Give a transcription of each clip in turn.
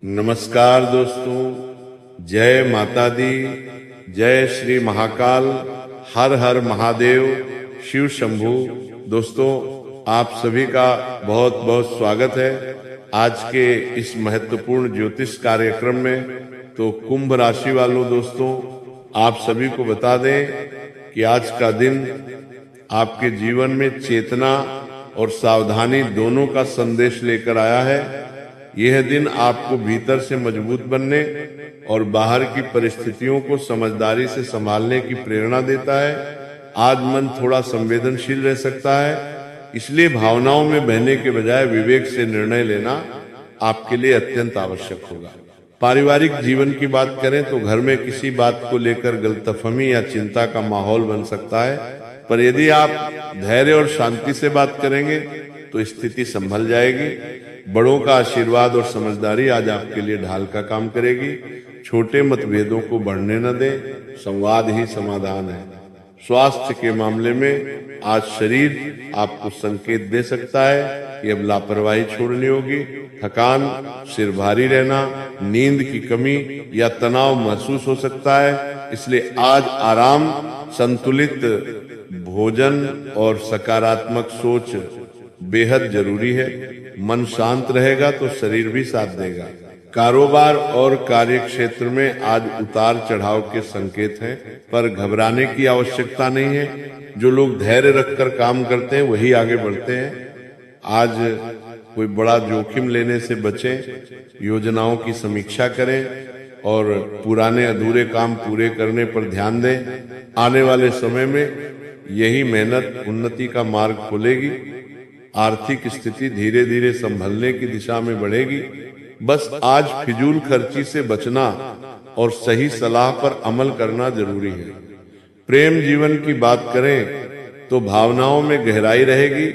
नमस्कार दोस्तों, जय माता दी, जय श्री महाकाल, हर हर महादेव, शिव शंभू। दोस्तों, आप सभी का बहुत बहुत स्वागत है आज के इस महत्वपूर्ण ज्योतिष कार्यक्रम में। तो कुंभ राशि वालों दोस्तों, आप सभी को बता दें कि आज का दिन आपके जीवन में चेतना और सावधानी दोनों का संदेश लेकर आया है। यह दिन आपको भीतर से मजबूत बनने और बाहर की परिस्थितियों को समझदारी से संभालने की प्रेरणा देता है। आज मन थोड़ा संवेदनशील रह सकता है, इसलिए भावनाओं में बहने के बजाय विवेक से निर्णय लेना आपके लिए अत्यंत आवश्यक होगा। पारिवारिक जीवन की बात करें तो घर में किसी बात को लेकर गलतफहमी या चिंता का माहौल बन सकता है, पर यदि आप धैर्य और शांति से बात करेंगे तो स्थिति संभल जाएगी। बड़ों का आशीर्वाद और समझदारी आज आपके लिए ढाल का काम करेगी। छोटे मतभेदों को बढ़ने न दें, संवाद ही समाधान है। स्वास्थ्य के मामले में आज शरीर आपको संकेत दे सकता है कि अब लापरवाही छोड़नी होगी। थकान, सिर भारी रहना, नींद की कमी या तनाव महसूस हो सकता है, इसलिए आज आराम, संतुलित भोजन और सकारात्मक सोच बेहद जरूरी है। मन शांत रहेगा तो शरीर भी साथ देगा। कारोबार और कार्य क्षेत्र में आज उतार चढ़ाव के संकेत हैं, पर घबराने की आवश्यकता नहीं है। जो लोग धैर्य रखकर काम करते हैं वही आगे बढ़ते हैं। आज कोई बड़ा जोखिम लेने से बचें, योजनाओं की समीक्षा करें और पुराने अधूरे काम पूरे करने पर ध्यान दें। आने वाले समय में यही मेहनत उन्नति का मार्ग खोलेगी। आर्थिक स्थिति धीरे धीरे संभलने की दिशा में बढ़ेगी। बस आज फिजूल खर्ची से बचना और सही सलाह पर अमल करना जरूरी है। प्रेम जीवन की बात करें तो भावनाओं में गहराई रहेगी,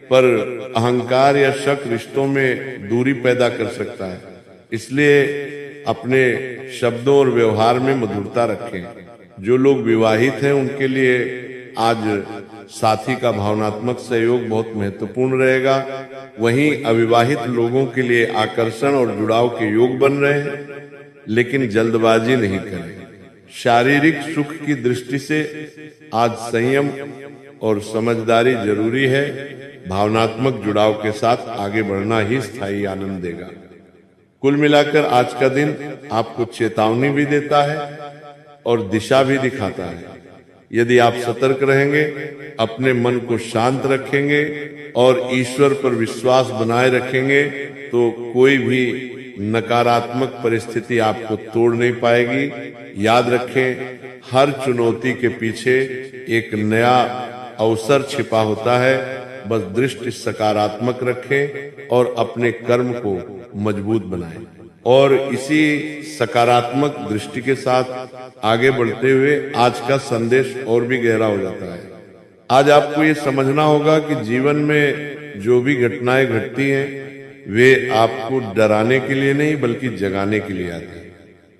पर अहंकार या शक रिश्तों में दूरी पैदा कर सकता है। इसलिए अपने शब्दों और व्यवहार में मधुरता रखें। जो लोग विवाहित हैं उनके लिए आज साथी का भावनात्मक सहयोग बहुत महत्वपूर्ण रहेगा। वहीं अविवाहित लोगों के लिए आकर्षण और जुड़ाव के योग बन रहे हैं, लेकिन जल्दबाजी नहीं करें। शारीरिक सुख की दृष्टि से आज संयम और समझदारी जरूरी है। भावनात्मक जुड़ाव के साथ आगे बढ़ना ही स्थायी आनंद देगा। कुल मिलाकर आज का दिन आपको चेतावनी भी देता है और दिशा भी दिखाता है। यदि आप सतर्क रहेंगे, अपने मन को शांत रखेंगे और ईश्वर पर विश्वास बनाए रखेंगे तो कोई भी नकारात्मक परिस्थिति आपको तोड़ नहीं पाएगी। याद रखें, हर चुनौती के पीछे एक नया अवसर छिपा होता है। बस दृष्टि सकारात्मक रखें और अपने कर्म को मजबूत बनाएं। और इसी सकारात्मक दृष्टि के साथ आगे बढ़ते हुए आज का संदेश और भी गहरा हो जाता है। आज आपको ये समझना होगा कि जीवन में जो भी घटनाएं घटती हैं वे आपको डराने के लिए नहीं बल्कि जगाने के लिए आती हैं।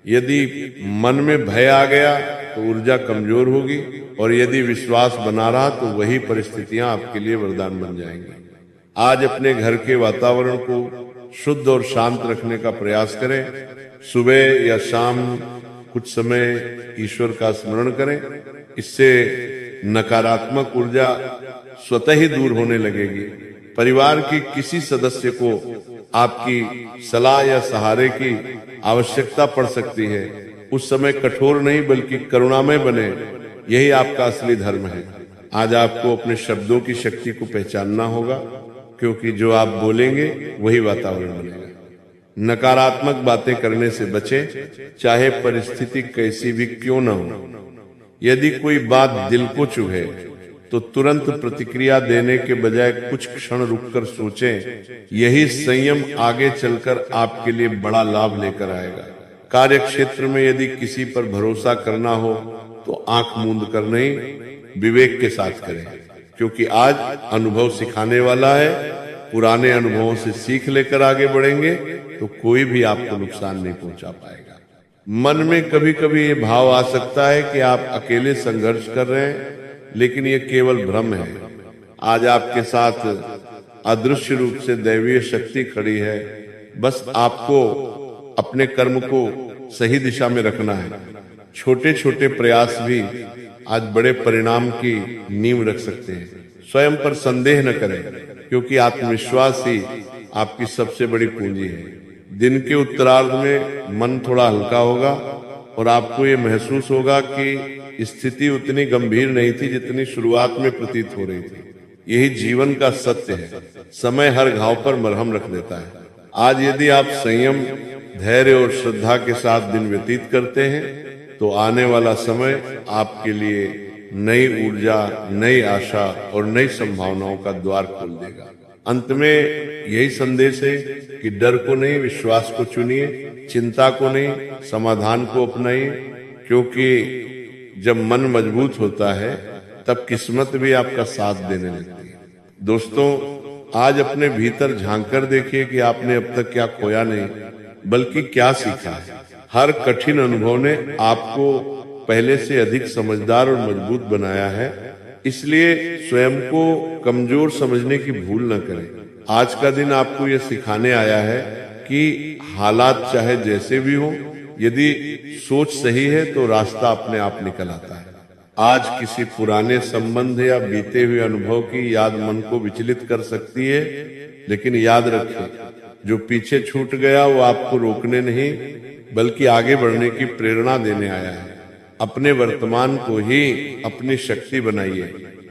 यदि मन में भय आ गया तो ऊर्जा कमजोर होगी, और यदि विश्वास बना रहा तो वही परिस्थितियां आपके लिए वरदान बन जाएंगी। आज अपने घर के वातावरण को शुद्ध और शांत रखने का प्रयास करें। सुबह या शाम कुछ समय ईश्वर का स्मरण करें। इससे नकारात्मक ऊर्जा स्वतः ही दूर होने लगेगी। परिवार के किसी सदस्य को आपकी सलाह या सहारे की आवश्यकता पड़ सकती है। उस समय कठोर नहीं बल्कि करुणामय बने, यही आपका असली धर्म है। आज आपको अपने शब्दों की शक्ति को पहचानना होगा, क्योंकि जो आप बोलेंगे वही वातावरण बनेगा। नकारात्मक बातें करने से बचें, चाहे परिस्थिति कैसी भी क्यों न हो। यदि कोई बात दिल को चुभे तो तुरंत प्रतिक्रिया देने के बजाय कुछ क्षण रुककर सोचें। यही संयम आगे चलकर आपके लिए बड़ा लाभ लेकर आएगा। कार्य क्षेत्र में यदि किसी पर भरोसा करना हो तो आंख मूंद कर नहीं, विवेक के साथ करें, क्योंकि आज अनुभव सिखाने वाला है। पुराने अनुभवों से सीख लेकर आगे बढ़ेंगे तो कोई भी आपको नुकसान नहीं पहुंचा पाएगा। मन में कभी कभी ये भाव आ सकता है कि आप अकेले संघर्ष कर रहे हैं, लेकिन ये केवल भ्रम है। आज आपके साथ अदृश्य रूप से दैवीय शक्ति खड़ी है। बस आपको अपने कर्म को सही दिशा में रखना है। छोटे छोटे प्रयास भी आज बड़े परिणाम की नींव रख सकते हैं। स्वयं पर संदेह न करें, क्योंकि आत्मविश्वास ही आपकी सबसे बड़ी पूंजी है। दिन के उत्तरार्ध में मन थोड़ा हल्का होगा और आपको ये महसूस होगा कि स्थिति उतनी गंभीर नहीं थी जितनी शुरुआत में प्रतीत हो रही थी। यही जीवन का सत्य है। समय हर घाव पर मरहम रख देता है। आज यदि आप संयम, धैर्य और श्रद्धा के साथ दिन व्यतीत करते हैं तो आने वाला समय आपके लिए नई ऊर्जा, नई आशा और नई संभावनाओं का द्वार खोल देगा। अंत में यही संदेश है कि डर को नहीं, विश्वास को चुनिए, चिंता को नहीं, समाधान को अपनाइए, क्योंकि जब मन मजबूत होता है तब किस्मत भी आपका साथ देने लगती है। दोस्तों, आज अपने भीतर झांक कर देखिए कि आपने अब तक क्या खोया नहीं, बल्कि क्या सीखा है। हर कठिन अनुभव ने आपको पहले से अधिक समझदार और मजबूत बनाया है। इसलिए स्वयं को कमजोर समझने की भूल न करें। आज का दिन आपको यह सिखाने आया है कि हालात चाहे जैसे भी हो, यदि सोच सही है तो रास्ता अपने आप निकल आता है। आज किसी पुराने संबंध या बीते हुए अनुभव की याद मन को विचलित कर सकती है, लेकिन याद रखें, जो पीछे छूट गया वो आपको रोकने नहीं बल्कि आगे बढ़ने की प्रेरणा देने आया है। अपने वर्तमान को ही अपनी शक्ति बनाइए।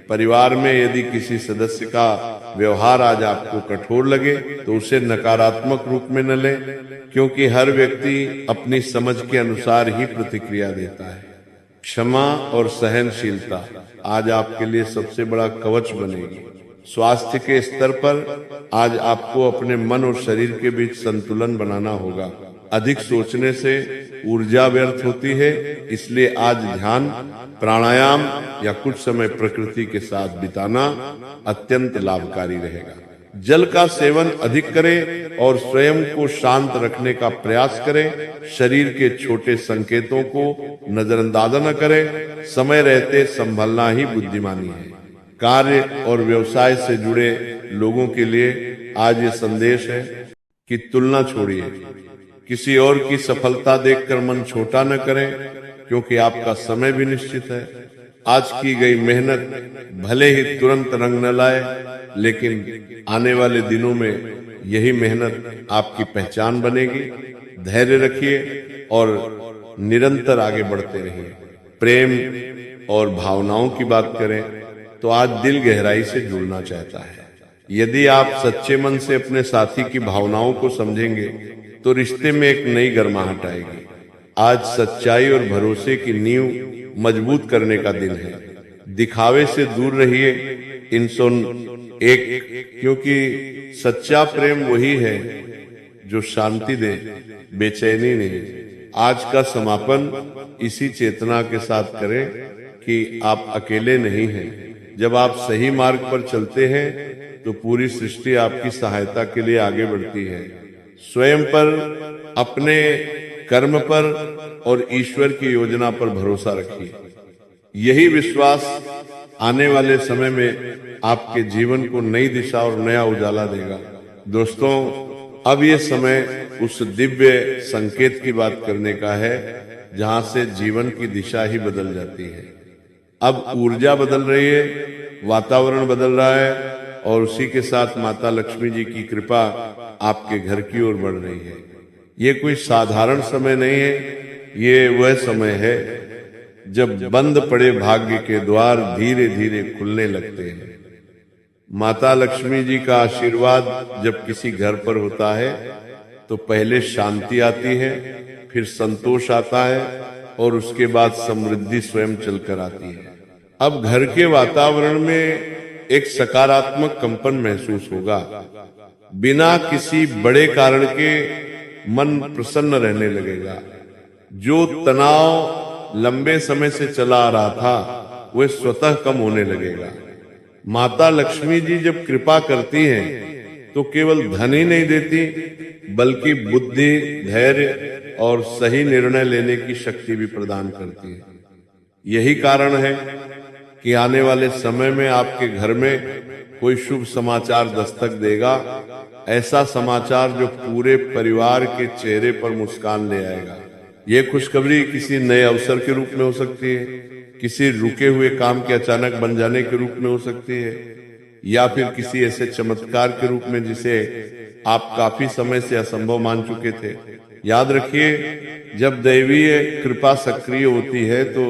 परिवार में यदि किसी सदस्य का व्यवहार आज आपको कठोर लगे तो उसे नकारात्मक रूप में न लें, क्योंकि हर व्यक्ति अपनी समझ के अनुसार ही प्रतिक्रिया देता है। क्षमा और सहनशीलता आज आपके लिए सबसे बड़ा कवच बनेगी। स्वास्थ्य के स्तर पर आज आपको अपने मन और शरीर के बीच संतुलन बनाना होगा। अधिक सोचने से ऊर्जा व्यर्थ होती है, इसलिए आज ध्यान, प्राणायाम या कुछ समय प्रकृति के साथ बिताना अत्यंत लाभकारी रहेगा। जल का सेवन अधिक करें और स्वयं को शांत रखने का प्रयास करें। शरीर के छोटे संकेतों को नजरअंदाज न करें। समय रहते संभलना ही बुद्धिमानी है। कार्य और व्यवसाय से जुड़े लोगों के लिए आज ये संदेश है कि तुलना छोड़िए। किसी और की सफलता देखकर मन छोटा न करें, क्योंकि आपका समय भी निश्चित है। आज की गई मेहनत भले ही तुरंत रंग न लाए, लेकिन आने वाले दिनों में यही मेहनत आपकी पहचान बनेगी। धैर्य रखिए और निरंतर आगे बढ़ते रहिए। प्रेम और भावनाओं की बात करें तो आज दिल गहराई से जुड़ना चाहता है। यदि आप सच्चे मन से अपने साथी की भावनाओं को समझेंगे तो रिश्ते में एक नई गर्माहट आएगी। आज सच्चाई और भरोसे की नींव मजबूत करने का दिन है। दिखावे से दूर रहिए, क्योंकि सच्चा प्रेम वही है जो शांति दे, बेचैनी नहीं। आज का समापन इसी चेतना के साथ करें कि आप अकेले नहीं हैं। जब आप सही मार्ग पर चलते हैं तो पूरी सृष्टि आपकी सहायता के लिए आगे बढ़ती है। स्वयं पर, अपने कर्म पर और ईश्वर की योजना पर भरोसा रखिए। यही विश्वास आने वाले समय में आपके जीवन को नई दिशा और नया उजाला देगा। दोस्तों, अब ये समय उस दिव्य संकेत की बात करने का है जहां से जीवन की दिशा ही बदल जाती है। अब ऊर्जा बदल रही है, वातावरण बदल रहा है और उसी के साथ माता लक्ष्मी जी की कृपा आपके घर की ओर बढ़ रही है। ये कोई साधारण समय नहीं है, ये वह समय है जब बंद पड़े भाग्य के द्वार धीरे धीरे खुलने लगते हैं। माता लक्ष्मी जी का आशीर्वाद जब किसी घर पर होता है तो पहले शांति आती है, फिर संतोष आता है और उसके बाद समृद्धि स्वयं चलकर आती है। अब घर के वातावरण में एक सकारात्मक कंपन महसूस होगा। बिना किसी बड़े कारण के मन प्रसन्न रहने लगेगा। जो तनाव लंबे समय से चला आ रहा था वह स्वतः कम होने लगेगा। माता लक्ष्मी जी जब कृपा करती हैं तो केवल धन ही नहीं देती, बल्कि बुद्धि, धैर्य और सही निर्णय लेने की शक्ति भी प्रदान करती है। यही कारण है कि आने वाले समय में आपके घर में कोई शुभ समाचार दस्तक देगा ऐसा समाचार जो पूरे परिवार के चेहरे पर मुस्कान ले आएगा। ये खुशखबरी किसी नए अवसर के रूप में हो सकती है, किसी रुके हुए काम के अचानक बन जाने के रूप में हो सकती है, या फिर किसी ऐसे चमत्कार के रूप में जिसे आप काफी समय से असंभव मान चुके थे। याद रखिए, जब दैवीय कृपा सक्रिय होती है तो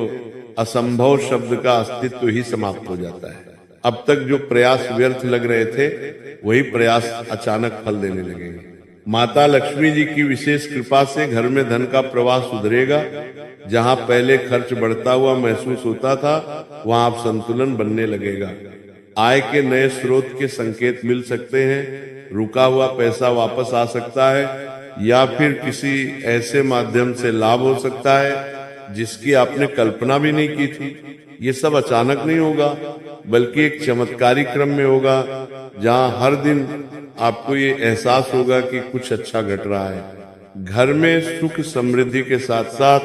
असंभव शब्द का अस्तित्व ही समाप्त हो जाता है। अब तक जो प्रयास व्यर्थ लग रहे थे, वही प्रयास अचानक फल देने लगेंगे। माता लक्ष्मी जी की विशेष कृपा से घर में धन का प्रवाह सुधरेगा। जहां पहले खर्च बढ़ता हुआ महसूस होता था, वहां अब संतुलन बनने लगेगा। आय के नए स्रोत के संकेत मिल सकते हैं। रुका हुआ पैसा वापस आ सकता है, या फिर किसी ऐसे माध्यम से लाभ हो सकता है जिसकी आपने कल्पना भी नहीं की थी। ये सब अचानक नहीं होगा, बल्कि एक चमत्कारी क्रम में होगा, जहां हर दिन आपको ये एहसास होगा कि कुछ अच्छा घट रहा है। घर में सुख समृद्धि के साथ साथ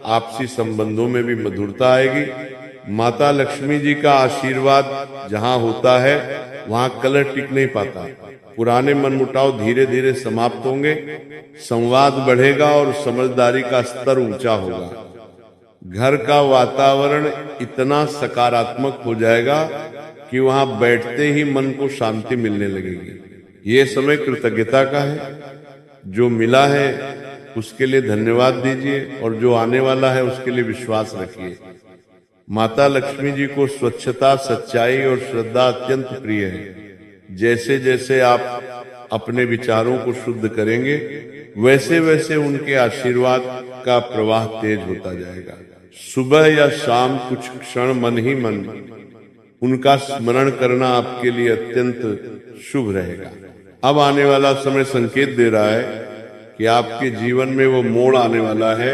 आपसी संबंधों में भी मधुरता आएगी। माता लक्ष्मी जी का आशीर्वाद जहां होता है, वहां कलह टिक नहीं पाता। पुराने मनमुटाव धीरे धीरे समाप्त होंगे, संवाद बढ़ेगा और समझदारी का स्तर ऊंचा होगा। घर का वातावरण इतना सकारात्मक हो जाएगा कि वहां बैठते ही मन को शांति मिलने लगेगी। ये समय कृतज्ञता का है। जो मिला है उसके लिए धन्यवाद दीजिए, और जो आने वाला है उसके लिए विश्वास रखिए। माता लक्ष्मी जी को स्वच्छता, सच्चाई और श्रद्धा अत्यंत प्रिय है। जैसे जैसे आप अपने विचारों को शुद्ध करेंगे, वैसे वैसे उनके आशीर्वाद का प्रवाह तेज होता जाएगा। सुबह या शाम कुछ क्षण मन ही मन उनका स्मरण करना आपके लिए अत्यंत शुभ रहेगा। अब आने वाला समय संकेत दे रहा है कि आपके जीवन में वो मोड़ आने वाला है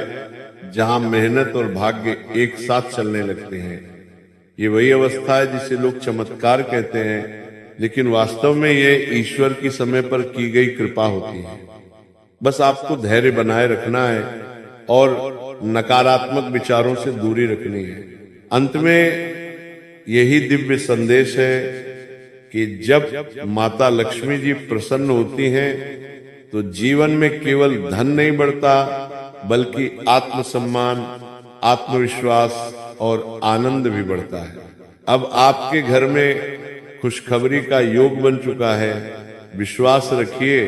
जहां मेहनत और भाग्य एक साथ चलने लगते हैं। ये वही अवस्था है जिसे लोग चमत्कार कहते हैं, लेकिन वास्तव में ये ईश्वर की समय पर की गई कृपा होती है। बस आपको धैर्य बनाए रखना है और नकारात्मक विचारों से दूरी रखनी है। अंत में यही दिव्य संदेश है कि जब माता लक्ष्मी जी प्रसन्न होती हैं, तो जीवन में केवल धन नहीं बढ़ता, बल्कि आत्मसम्मान, आत्मविश्वास और आनंद भी बढ़ता है। अब आपके घर में खुशखबरी का योग बन चुका है। विश्वास रखिए,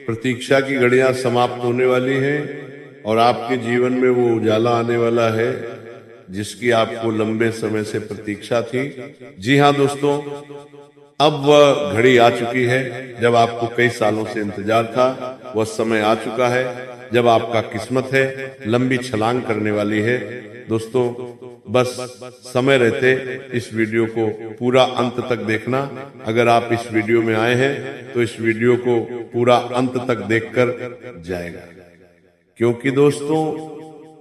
प्रतीक्षा की घड़ियां समाप्त होने वाली हैं और आपके जीवन में वो उजाला आने वाला है जिसकी आपको लंबे समय से प्रतीक्षा थी। जी हाँ दोस्तों, अब वह घड़ी आ चुकी है जब आपको कई सालों से इंतजार था। वह समय आ चुका है जब आपका किस्मत है लंबी छलांग करने वाली है। दोस्तों, बस समय रहते इस वीडियो को पूरा अंत तक देखना। अगर आप इस वीडियो में आए हैं तो इस वीडियो को पूरा अंत तक देखकर जाएगा, क्योंकि दोस्तों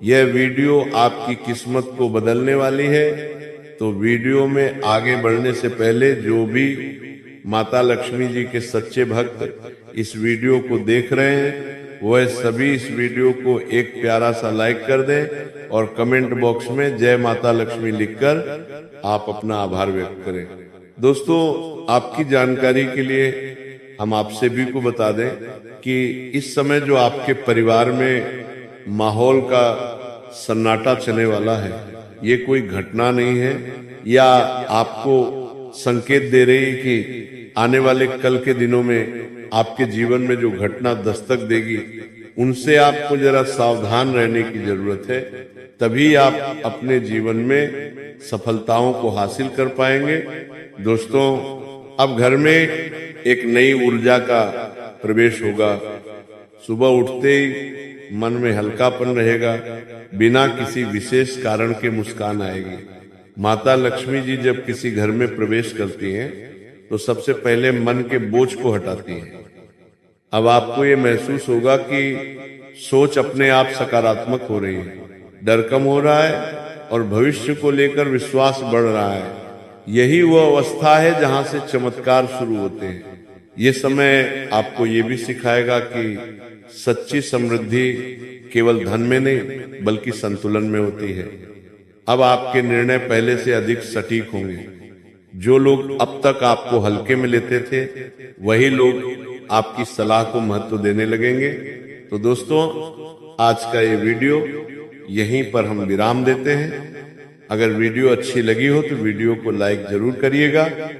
यह वीडियो आपकी किस्मत को बदलने वाली है। तो वीडियो में आगे बढ़ने से पहले जो भी माता लक्ष्मी जी के सच्चे भक्त इस वीडियो को देख रहे हैं, वह सभी इस वीडियो को एक प्यारा सा लाइक कर दें और कमेंट बॉक्स में जय माता लक्ष्मी लिखकर आप अपना आभार व्यक्त करें। दोस्तों, आपकी जानकारी के लिए हम आप सभी को बता दें कि इस समय जो आपके परिवार में माहौल का सन्नाटा चलने वाला है, ये कोई घटना नहीं है या आपको संकेत दे रही है कि आने वाले कल के दिनों में आपके जीवन में जो घटना दस्तक देगी, उनसे आपको जरा सावधान रहने की जरूरत है। तभी आप अपने जीवन में सफलताओं को हासिल कर पाएंगे। दोस्तों, अब घर में एक नई ऊर्जा का प्रवेश होगा। सुबह उठते ही मन में हल्कापन रहेगा, बिना किसी विशेष कारण के मुस्कान आएगी। माता लक्ष्मी जी जब किसी घर में प्रवेश करती हैं तो सबसे पहले मन के बोझ को हटाती हैं। अब आपको ये महसूस होगा कि सोच अपने आप सकारात्मक हो रही है, डर कम हो रहा है और भविष्य को लेकर विश्वास बढ़ रहा है। यही वो अवस्था है जहां से चमत्कार शुरू होते हैं। ये समय आपको ये भी सिखाएगा कि सच्ची समृद्धि केवल धन में नहीं बल्कि संतुलन में होती है। अब आपके निर्णय पहले से अधिक सटीक होंगे। जो लोग अब तक आपको हल्के में लेते थे, वही लोग आपकी सलाह को महत्व देने लगेंगे। तो दोस्तों, आज का ये वीडियो यहीं पर हम विराम देते हैं। अगर वीडियो अच्छी लगी हो तो वीडियो को लाइक जरूर करिएगा।